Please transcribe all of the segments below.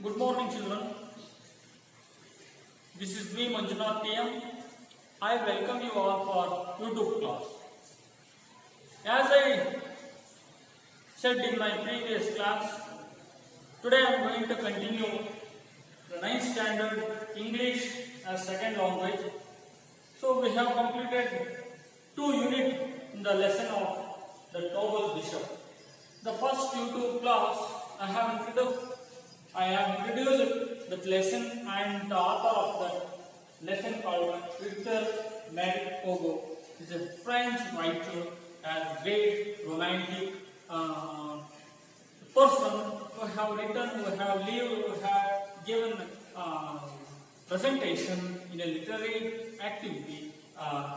Good morning, children. This is me, Manjunath TM. I welcome you all for YouTube class. As I said in my previous class, today I am going to continue the 9th standard English as second language. So we have completed 2 units in the lesson of the noble bishop. The first YouTube class I have introduced that lesson and the author of that lesson called Victor Hugo is a French writer and great romantic person who have written, who have lived, who have given presentation in a literary activity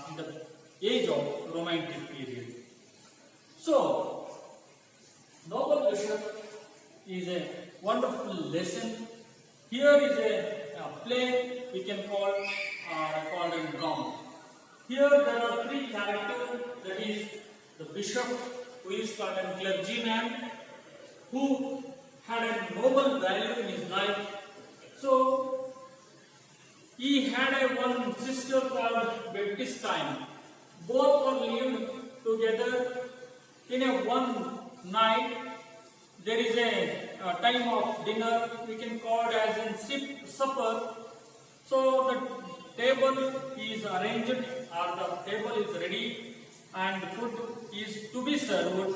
in the age of romantic period. So, Noble Bishop is a wonderful lesson. Here is a play we can call called a drama. Here there are 3 characters, that is the bishop, who is called a clergyman, who had a noble value in his life. So he had a one sister called Baptistine. Both were lived together. In a one night, there is a time of dinner, we can call it as in supper. So the table is arranged, or the table is ready, and food is to be served.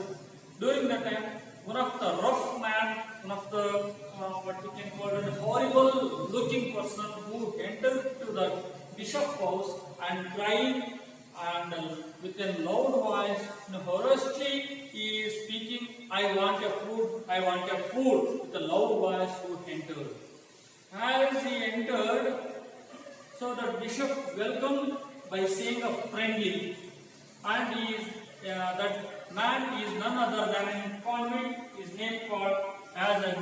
During that time, one of the rough man, one of the what we can call a horrible looking person who entered to the bishop's house and cried, and with a loud voice, horrendously he is speaking, I want a food, with a loud voice who entered. As he entered, so the bishop welcomed by saying a friendly, and he is, that man is none other than a convict. His name called, as I am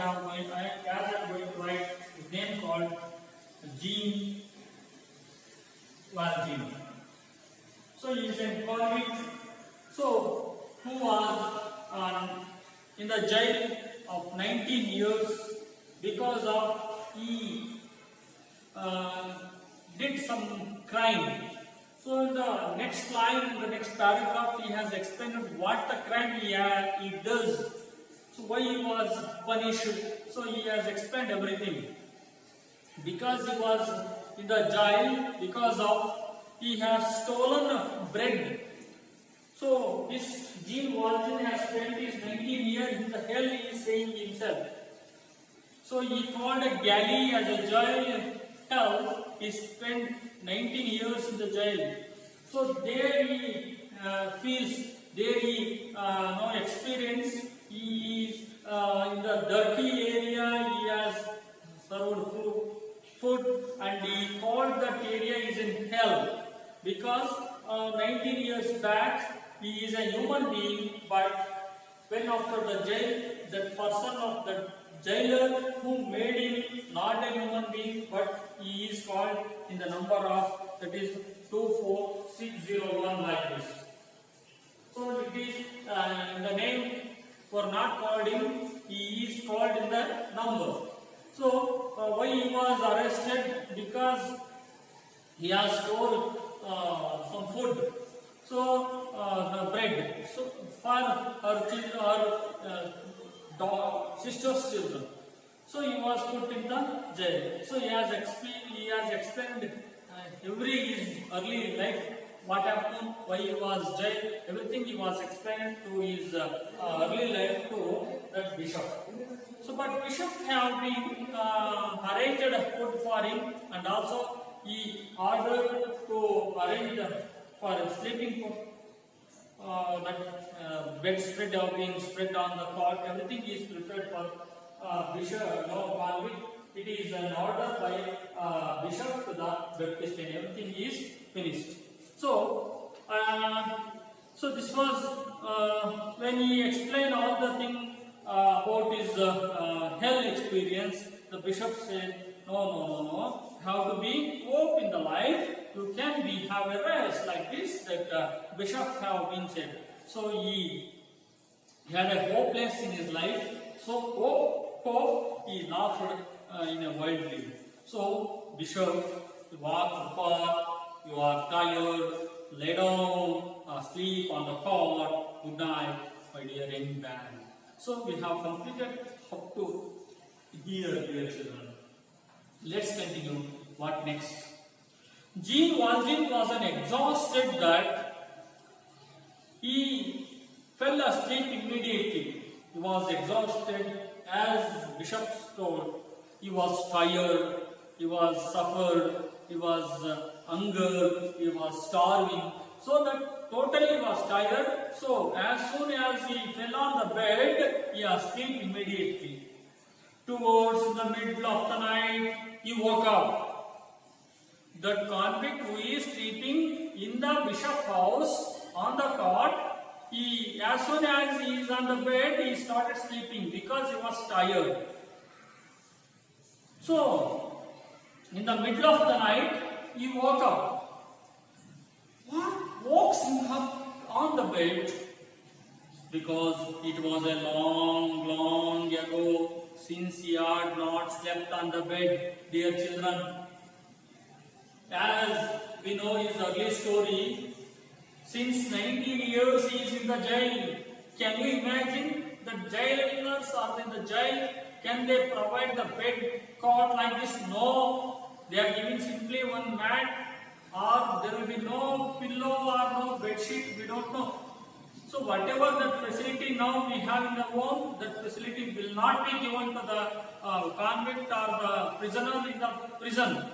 going to write, his name called Jean Valjean. So he is a convict, so who was in the jail of 19 years because of he did some crime. So in the next line, in the next paragraph, he has explained what the crime he does. So why he was punished. So he has explained everything. Because he was in the jail, because of he has stolen bread. So this Jean Valjean has spent his 19 years in the hell, he is saying himself. So he called a galley as a jail hell. He spent 19 years in the jail. So there he feels, there he experience. He is in the dirty area. He has served food, and he called that area is in hell because 19 years back he is a human being, but when after the jail, that person of the jailer who made him not a human being, but he is called in the number of, that is 24601, like this. So it is in the name for not called him, he is called in the number. So why he was arrested? Because he has stolen some food. So the bread. So for her children, her sister's children. So he was put in the jail. So he has explained every his early life, what happened, why he was jail, everything he was explained to his early life to that bishop. So but bishop have been arranged food for him, and also he ordered to arrange for sleeping that bedspread have been spread on the cot. Everything is prepared for bishop, convict. It is an order by bishop to the Baptist, and everything is finished. So, so this was when he explained all the thing about his hell experience. The bishop said, no. Have to be hope in the life. You can have a rest like this. That bishop have been said. So he had a hopeless in his life. So hope he laughed in a wildly. So, bishop, you walk far, you are tired, lay down, sleep on the cot, good night, my dear young man. So, we have completed up to here, dear children. Let's continue. What next? Jean Valjean was an exhausted that he fell asleep immediately. He was exhausted, as Bishop told. He was tired, he was suffered, he was hunger, he was starving. So that totally was tired. So as soon as he fell on the bed, he asleep immediately. Towards the middle of the night, he woke up. The convict who is sleeping in the bishop's house on the cot, as soon as he is on the bed, he started sleeping because he was tired. So, in the middle of the night, he woke up. What woke him up on the bed? Because it was a long, long ago since he had not slept on the bed, dear children. As we know his early story, since 19 years he is in the jail. Can you imagine the jailers are in the jail? Can they provide the bed cot like this? No. They are giving simply one mat, or there will be no pillow or no bed sheet. We don't know. So whatever that facility now we have in the home, that facility will not be given to the convict or the prisoner in the prison.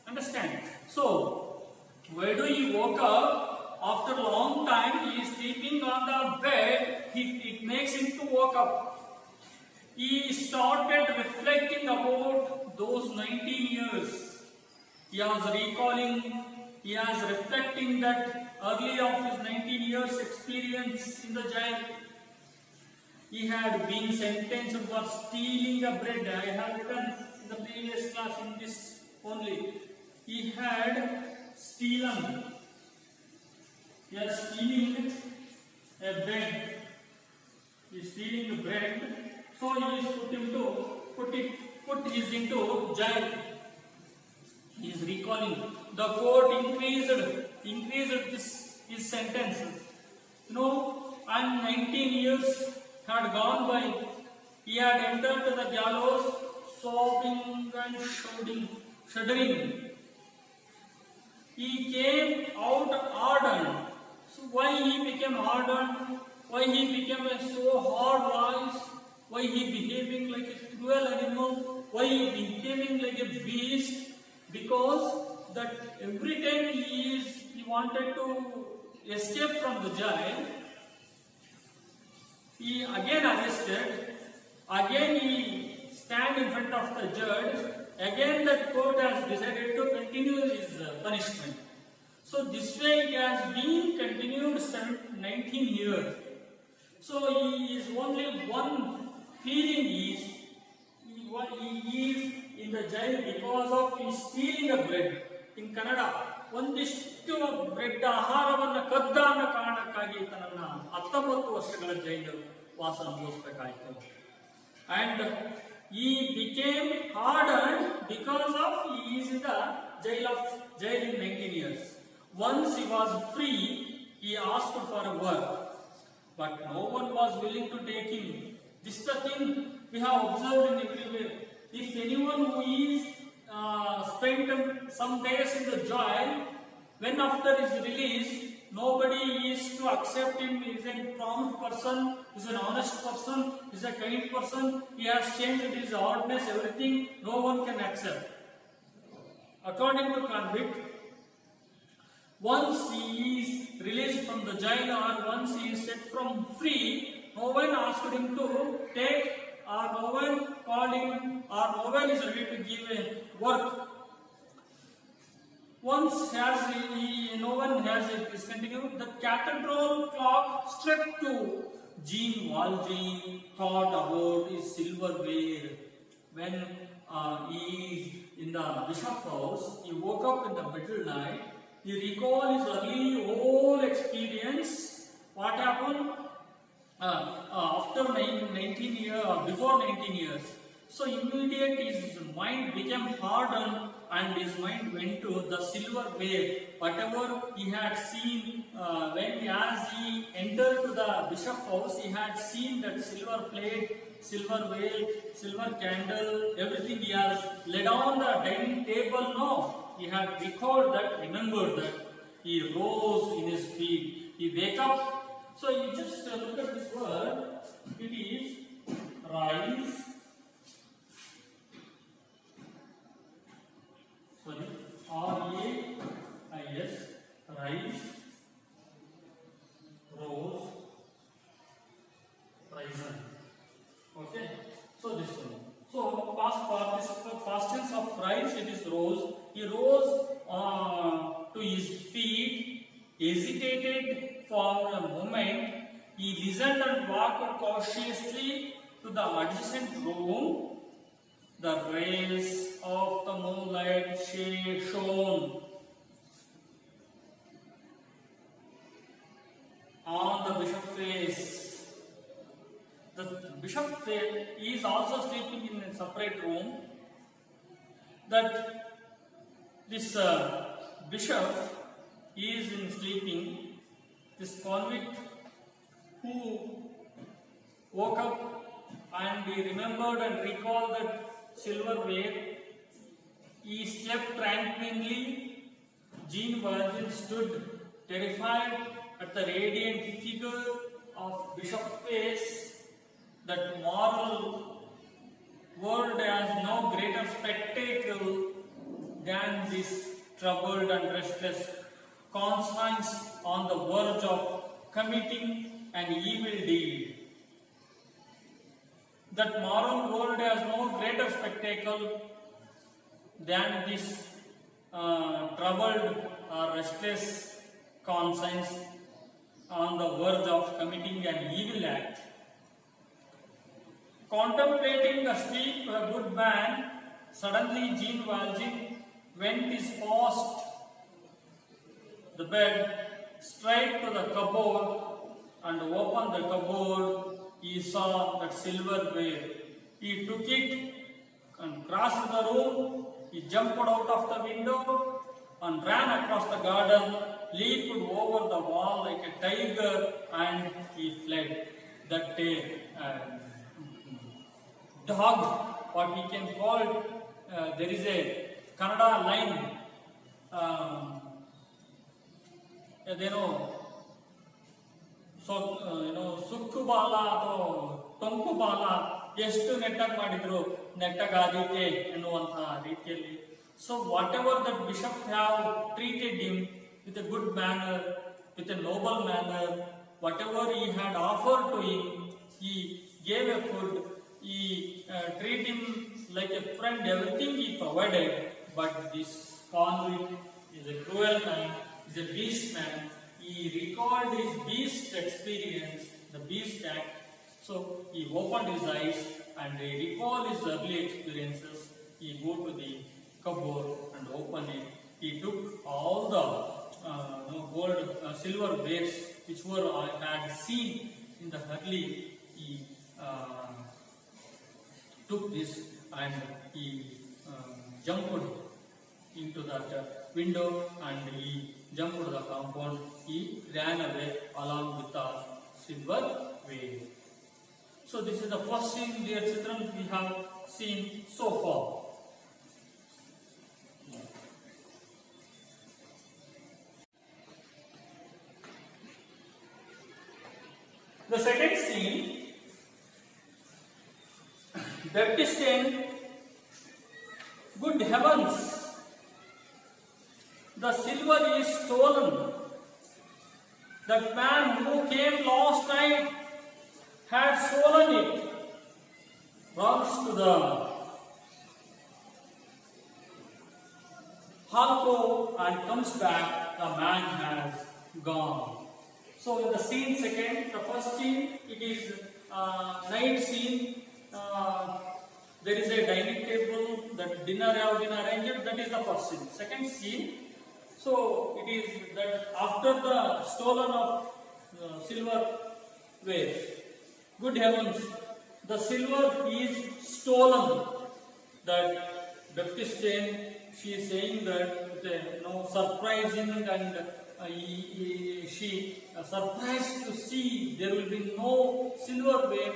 Understand? So, where do he woke up? After a long time, he is sleeping on the bed. It makes him to woke up. He started reflecting about those 19 years. He was recalling, he was reflecting that early of his 19 years experience in the jail. He had been sentenced for stealing a bread. I have written in the previous class in this only. He had stolen. He was stealing a bread. He is stealing the bread. So he is put into jail. He is recalling. The court increased his sentence. You know, and 19 years had gone by. He had entered the gallows, sobbing and shuddering. He came out ardent. So why he became ardent? Why he became so hard voice? Why he behaving like a cruel animal? Why he becoming like a beast? Because that every time he wanted to escape from the jail, he again arrested, again he stand in front of the judge, again the court has decided to continue his punishment. So this way it has been continued 19 years. So he is only one feeling is he is in the jail because of he stealing a bread. In Kannada, ಒಂದಿಷ್ಟು bread ಆಹಾರವನ್ನು ಕದ್ದ ಅನ್ನೋ ಕಾರಣಕ್ಕಾಗಿ ತನ್ನ 19 ವರ್ಷಗಳ ಜೈಲು ವಾಸ ಅನುಭವಿಸಬೇಕಾಯಿತು. And he became hardened because of he is in the jail in 19 years. Once he was free, he asked for a work, but no one was willing to take him. This is the thing we have observed in everywhere. If anyone who is spent some days in the jail, when after his release, nobody is to accept him. He is a prompt person, he is an honest person, he is a kind person, he has changed his hardness, everything, no one can accept. According to convict, once he is released from the jail or once he is set from free, no one asked him to take, or no one called him, or no one is ready to give a work. Once no one has discontinued, the cathedral clock struck 2. Jean Valjean thought about his silverware. When he is in the bishop's house, he woke up in the middle night. He recalled his early whole experience. What happened after 19 years, before 19 years. So immediate his mind became hardened and his mind went to the silverware. Whatever he had seen as he entered to the bishop house, he had seen that silver plate, silver whale, silver candle, everything he has laid on the dining table. No, he had recalled that, remembered that. He rose in his feet. He wake up. So you just look at this word. It is rise. Sorry, R-A-I-S, rise, rose, risen. Okay, so this one. So past tense of rise, it is rose. He rose to his feet, hesitated for a moment. He listened and walked cautiously to the adjacent room. The rays of the moonlight shone on the bishop's face. The bishop is also sleeping in a separate room. That this bishop is in sleeping. This convict who woke up and he remembered and recalled that silverware, he slept tranquilly. Jean Valjean stood terrified at the radiant figure of Bishop's face. That moral world has no greater spectacle than this troubled and restless conscience on the verge of committing an evil deed. That moral world has no greater spectacle than this troubled or restless conscience on the verge of committing an evil act. Contemplating asleep a good man, suddenly Jean Valjean went his past the bed straight to the cupboard and opened the cupboard. He saw that silverware. He took it and crossed the room. He jumped out of the window and ran across the garden, leaped over the wall like a tiger, and he fled. That dog, what we can call it, there is a Kannada line, so ಸುಕ್ಕು ಬಾಲ ಅಥವಾ ಟೊಂಕು ಬಾಲ ಎಷ್ಟು ನೆಟ್ಟಾಗಿ ಮಾಡಿದ್ರು ನೆಟ್ಟಗಾದೀತೆ ಎನ್ನುವಂತಹ ರೀತಿಯಲ್ಲಿ. So what ever that bishop have treated him with A good manner, with A Nobel manner, what ever he had offered to him, he gave a food, he treat him like a friend, everything he provided. But this convict is a cruel man, is a beast man. He recalled his beast experience, the beast act. So he opened his eyes and he recalled his early experiences. He go to the cupboard and opened it. He took all the gold, silver wares which were had seen in the early. He took this and he jumped into that window and he jumped to the compound. He ran away along with the silver whale. So this is the first scene, dear children, we have seen so far. The second scene, Baptistine, good heavens, the silver is stolen. That man who came last night had stolen it. Runs to the alcove and comes back. The man has gone. So in the scene second, the first scene, it is night scene. There is a dining table, that dinner have been arranged. That is the first scene. Second scene. So it is that after the stolen of silver wares, good heavens, the silver is stolen. That Baptistine, she is saying that surprising, and she surprised to see there will be no silverware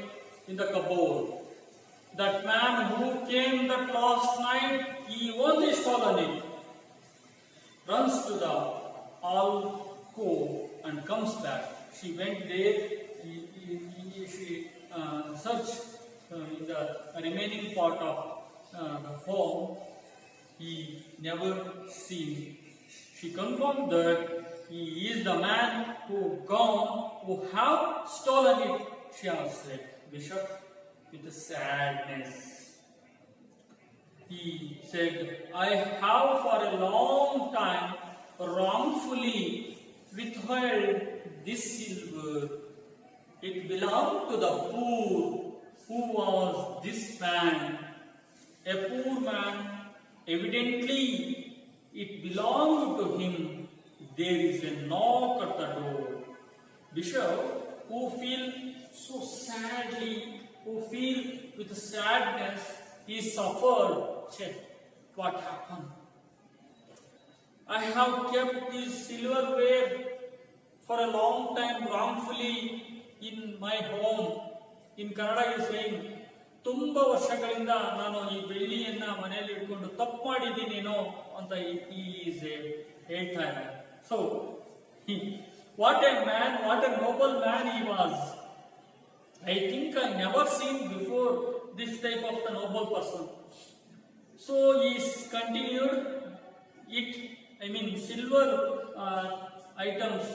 in the cupboard. That man who came that last night, he only stolen it. Runs to the alcove and comes back. She went there. She searched in the remaining part of the home. He never seen. She confirmed that he is the man who have stolen it. She has said, Bishop, with sadness. He said, I have for a long time wrongfully withheld this silver. It belonged to the poor. Who was this man? A poor man. Evidently, it belonged to him. There is a knock at the door. Bishop, who feel so sadly, who feel with sadness, he suffered. Check what happened. I have kept this silverware for a long time wrongfully in my home. In Kannada he is saying, ತುಂಬಾ ವರ್ಷಗಳಿಂದ ನಾನು ಈ ಬೆಳ್ಳಿಯನ್ನ ಮನೆಯಲ್ಲಿ ಇಟ್ಕೊಂಡು ತಪ್ಪು ಮಾಡಿದ್ದೀನೇನೋ ಅಂತ ಹೇಳ್ತಾ ಇದ್ದಾರೆ. So, what a man, what a noble man he was. I think I never seen before this type of the noble person. So he continued it. Silver items.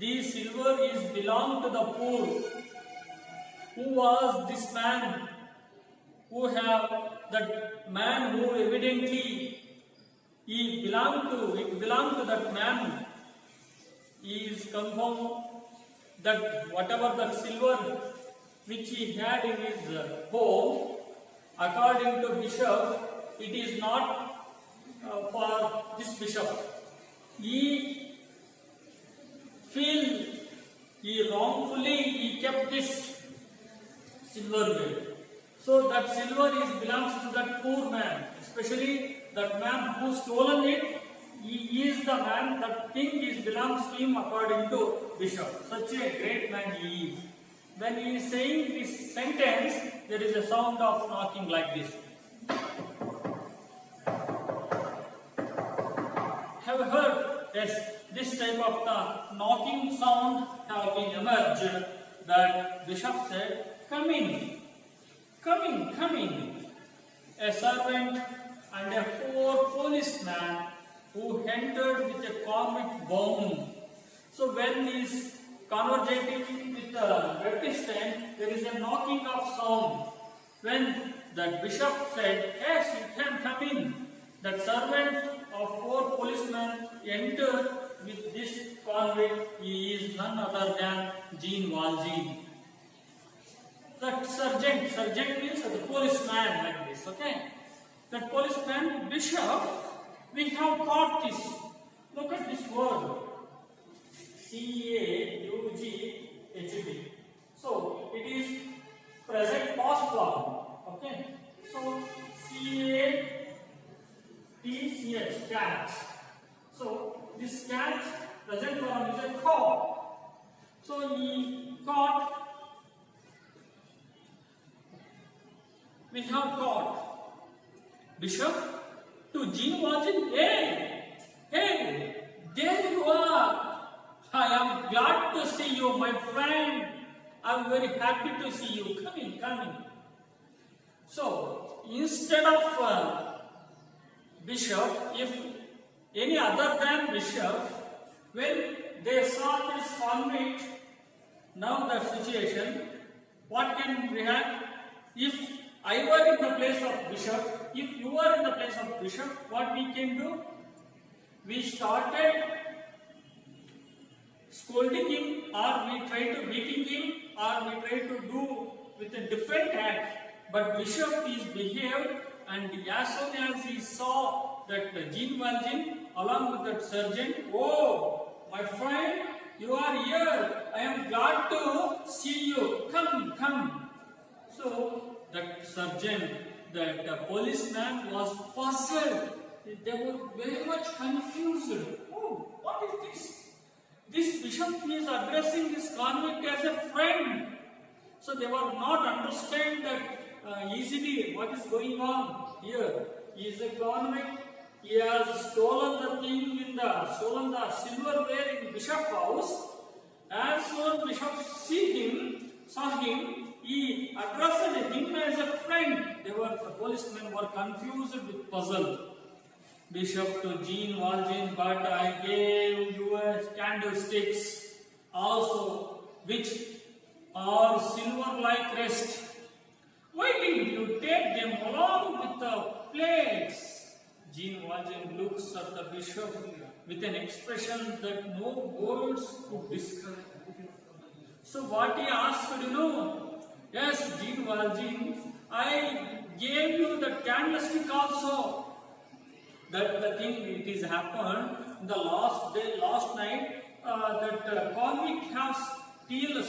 This silver is belong to the poor. Who was this man? That man who evidently it belonged to that man. He is confirmed that whatever that silver which he had in his home, according to bishop, it is not for this bishop. He wrongfully kept this silverware. So that silver belongs to that poor man, especially that man who stolen it. He is the man, that thing belongs to him according to bishop. Such a great man he is. When he is saying this sentence, there is a sound of knocking like this. Have you heard? Yes, this type of the knocking sound have been emerged. That bishop said, come in, come in, come in. A servant and a 4 policemen who entered with a comic bomb. So when he is conversating with the Baptistine, there is a knocking of sound. When the bishop said, yes, you can come in, that servant of 4 policemen entered with this convict. He is none other than Jean Valjean. That sergeant means the policeman, like this, okay? That policeman, bishop, we have caught this. Look at this word. CAUGHD. So, it is present past form, okay? So, CATCH, cat. So, this cat, present form is a caught. So, he caught. We have caught bishop to Jean Valjean. Hey, there you are. I am glad to see you, my friend. I am very happy to see you. Come in, come in. So, instead of bishop, if any other than bishop, when they saw this convict, now the situation, what can we have? If I were in the place of bishop, if you were in the place of bishop, what we can do? We started scolding him, or we tried to beating him, or we tried to do with a different act. But bishop is behaved, and as soon as he saw that Jean Valjean along with that sergeant, oh, my friend, you are here. I am glad to see you. Come, come. So that sergeant, that policeman was puzzled. They were very much confused. Oh, what is this? This bishop is addressing this convict as a friend. So they were not understand that easily what is going on here. He is a convict. He has stolen the silverware in bishop house. As soon bishop saw him, he addressed him as a friend. The policemen were confused with puzzle. Bishop to Jean Valjean, but I gave you candlesticks also, which are silver like crest. Why didn't you take them along with the plates? Jean Valjean looks at the bishop with an expression that no words could describe. So what he asked, yes, Jean Valjean, I gave you the candlestick also. That the thing it is happened the last night, that convict has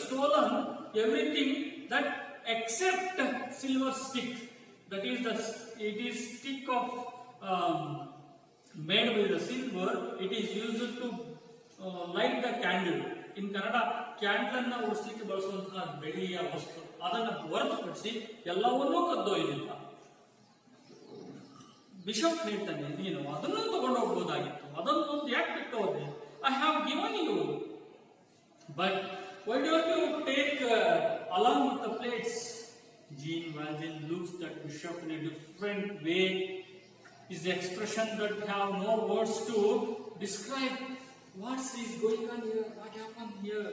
stolen everything that except silver stick. That is it is stick of made with the silver. It is used to light the candle. In Kannada, candle ಅನ್ನು ಉರಿಸಲಿಕ್ಕೆ ಬಳಸುವಂತಹ ಬೆಳ್ಳಿಯ ವಸ್ತು. ಅದನ್ನು ಹೊರತುಪಡಿಸಿ ಎಲ್ಲವನ್ನೂ ಕದ್ದೊಯ್ದಿಲ್ಲ. Bishop ಹೇಳ್ತಾನೆ, ನೀನು ಅದನ್ನು ತಗೊಂಡು ಹೋಗಬಹುದಾಗಿತ್ತು, ಅದನ್ನು ಯಾಕೆ ಬಿಟ್ಟು ಹೋದೆ? I have given you, but why don't you take along with the plates? Jean Valjean looks at bishop in a different way. His expression that have no words to describe what is going on here, what happened here.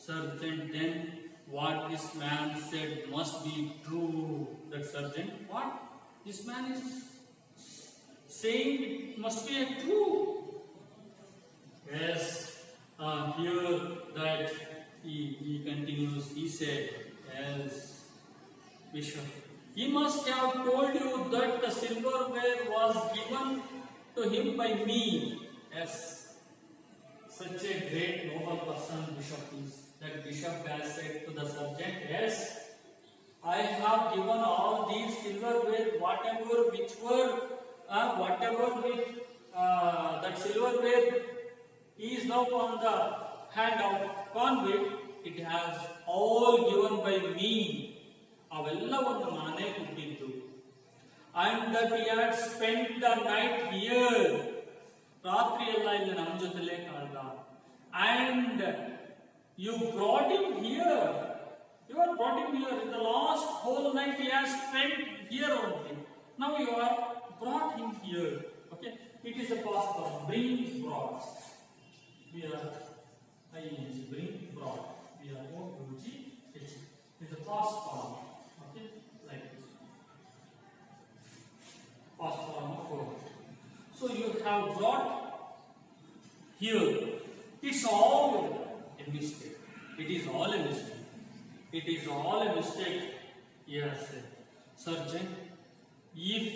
Sergeant, then what this man said must be true. That sergeant, what this man is saying, it must be a true. Yes, here that he continues, he said, yes, Bishop, he must have told you that the silverware was given to him by me. Yes, such a great noble person Bishop is. That Bishop has said to the sergeant, yes, I have given all these silverware, whatever with that silverware is now on the hand of convict. It has all given by me. ಅವೆಲ್ಲವನ್ನು ನಾನೇ ಕೊಟ್ಟಿದ್ದು. And that he had spent the night here. ರಾತ್ರಿ ಎಲ್ಲ ಇಲ್ಲಿ ನಮ್ಮ ಜೊತೆಲೇ ಕಳೆದ. And you brought him here. You have brought him here. In the last whole night he has spent here only. Now you are brought him here. Okay? It is a past form. Bring brought. We are ing. Bring brought. We are O-U-G. It is a past form. Okay? Like this. Past form of verb. So you have brought here. It's all a mistake. It is all a mistake. It is all a mistake. Yes, Sergeant. If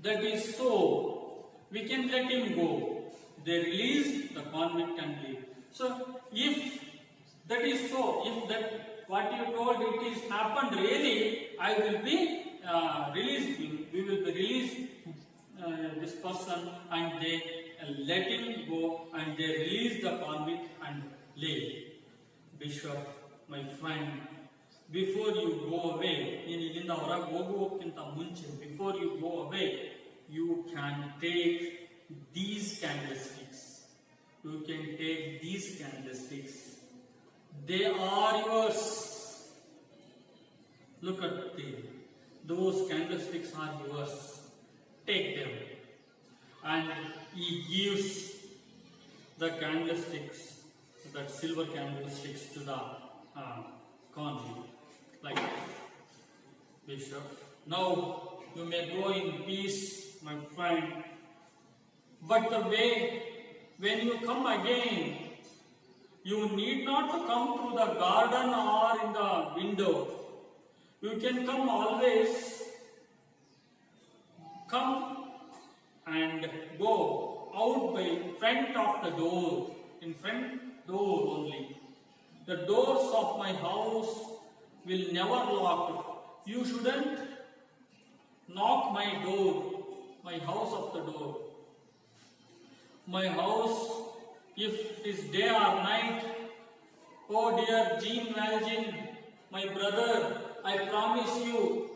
that is so, we can let him go. They release the convict and leave. So, if that is so, if that what you told it is happened really, I will be released. We will be released this person, and they let him go, and they release the convict and leave. Bishop, my friend, before you go away, before you go away, you can take these candlesticks. You can take these candlesticks. They are yours. Look at them. Those candlesticks are yours. Take them. And he gives the candlesticks, that silver candlesticks, to the convict. Like this. Bishop, now you may go in peace, my friend. But the way, when you come again, you need not to come through the garden or in the window. You can come always. Come and go out by front of the door, in front door only. The doors of my house will never lock. You shouldn't knock my door, my house of the door. My house, if it is day or night. Oh dear Jean Valjean, my brother, I promise you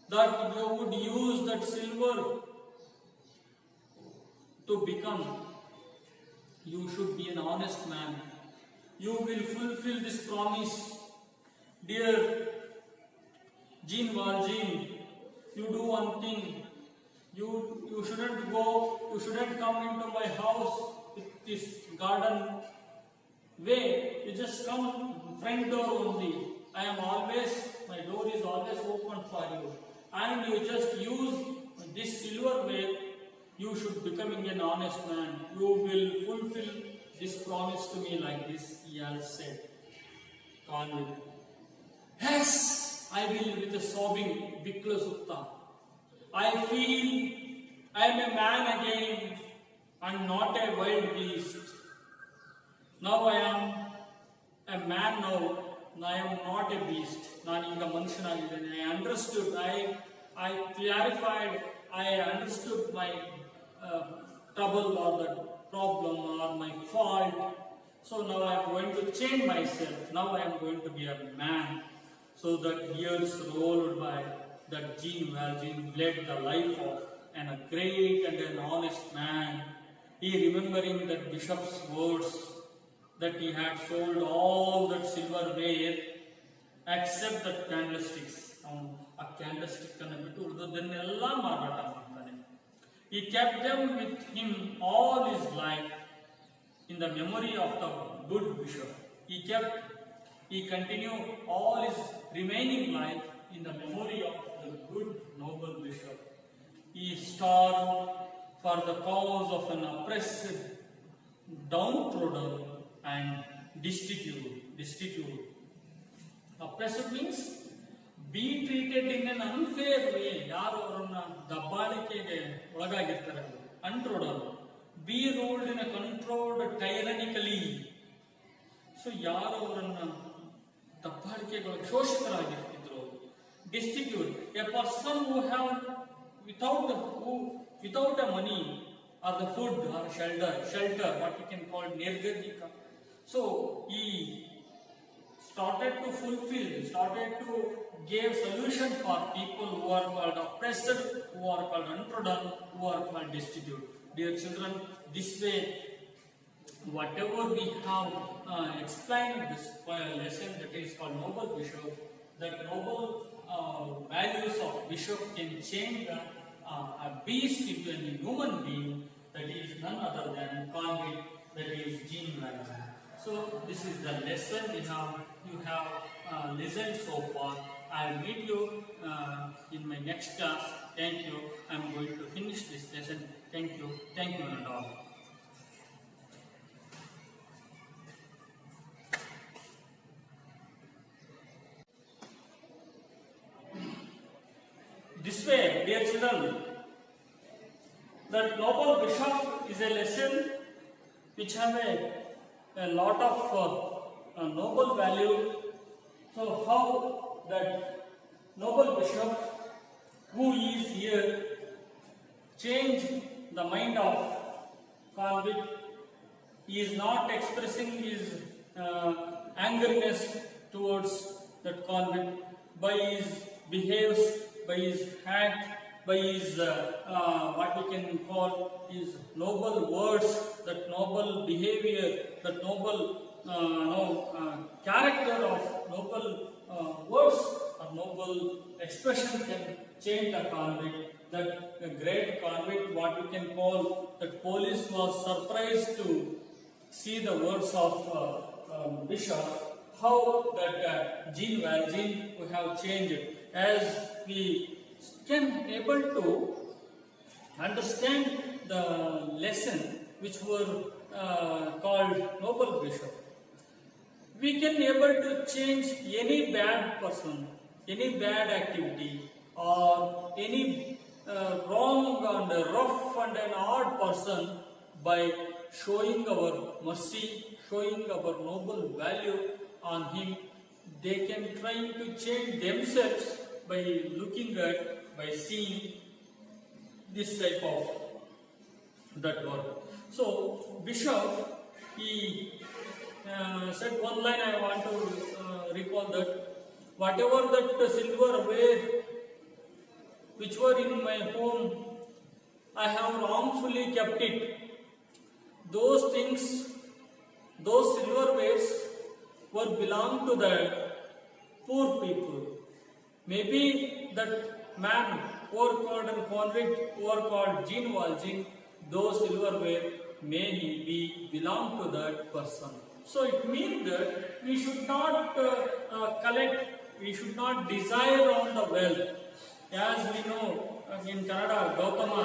that you would use that silver to become. You should be an honest man. You will fulfill this promise. Dear Jean Valjean, you do one thing. You shouldn't go, you shouldn't come into my house with this garden way. You just come front door only. I am always, my door is always open for you. And you just use this silver way. You should becoming an honest man. You will fulfill this promise to me like this, he has said. Convict. Yes, I will with a sobbing, Vikla Sutta. I feel I am a man again and not a wild beast. Now I am a man now. I am not a beast. I understood. I clarified. I understood my trouble or the problem or my fault. So now I am going to change myself. Now I am going to be a man. So that years rolled by, that Jean Valjean led the life of a great and an honest man. He remembering that bishop's words that he had sold all that silverware except that candlesticks. A candlestick he kept them with him all his life in the memory of the good bishop. He continued all his remaining life in the memory of the good noble bishop. He starved for the cause of an oppressed, downtrodden and destitute. Oppressed means be treated in an unfair way. Untrodden. Be ruled in a controlled tyrannically. So destitute. A person who have without a money or the food or shelter, what we can call nirgadika. So he started to give solution for people who are called oppressed, who are called untrodden, who are called destitute. Dear children, this way, whatever we have explained this lesson that is called noble bishop, that noble values of bishop can change a beast into a human being, that is none other than convict, that is Jean Valjean. So this is the lesson you have listened so far. I will meet you in my next class. Thank you. I am going to finish this lesson. Thank you and all. This way, dear children, that noble bishop is a lesson which have a lot of noble value. So how that noble bishop who is here change the mind of convict. He is not expressing his angerness towards that convict by his behaves, by his act, by his what we can call his noble words, that noble behavior, that noble character of noble words or noble expression can change the convict. That great convict, what we can call, that police was surprised to see the words of bishop, how that Jean Valjean we have changed, as we can able to understand the lesson which were called noble bishop. We can able to change any bad person, any bad activity, or any wrong and rough and an odd person by showing our mercy, showing our noble value on him. they can try to change themselves by looking at, by seeing this type of that work. So Bishop, he said one line I want to recall, that whatever that silverware which were in my home, I have wrongfully kept it. Those things, those silverwares were belong to the poor people. Maybe that man overcalled and convict, overcalled Gene Valjean, those silverware may he be belong to that person. So it means that we should not collect, we should not desire on the wealth. As we know, in Kannada, Gautama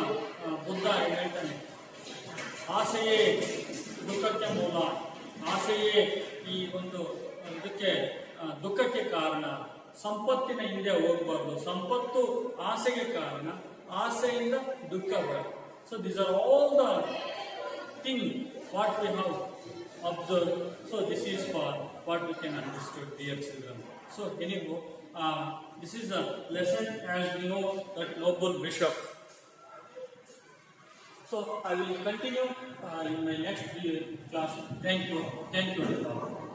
Buddha ಹೇಳ್ತಾನೆ, ಆಸೆಯೇ ದುಃಖಕ್ಕೆ ಮೂಲ, ಆಸೆಯೇ ಈ ಒಂದು ಇದಕ್ಕೆ ದುಃಖಕ್ಕೆ ಕಾರಣ, ಸಂಪತ್ತಿನ ಹಿಂದೆ ಹೋಗಬಾರ್ದು, ಸಂಪತ್ತು ಆಸೆಗೆ ಕಾರಣ, ಆಸೆಯಿಂದ ದುಃಖ ಬರುತ್ತೆ. So these are all the things what we have observed. So this is for what we can understand, dear children. So anyhow, this is a lesson as we know that noble bishop. So I will continue in my next class. Thank you. Thank you.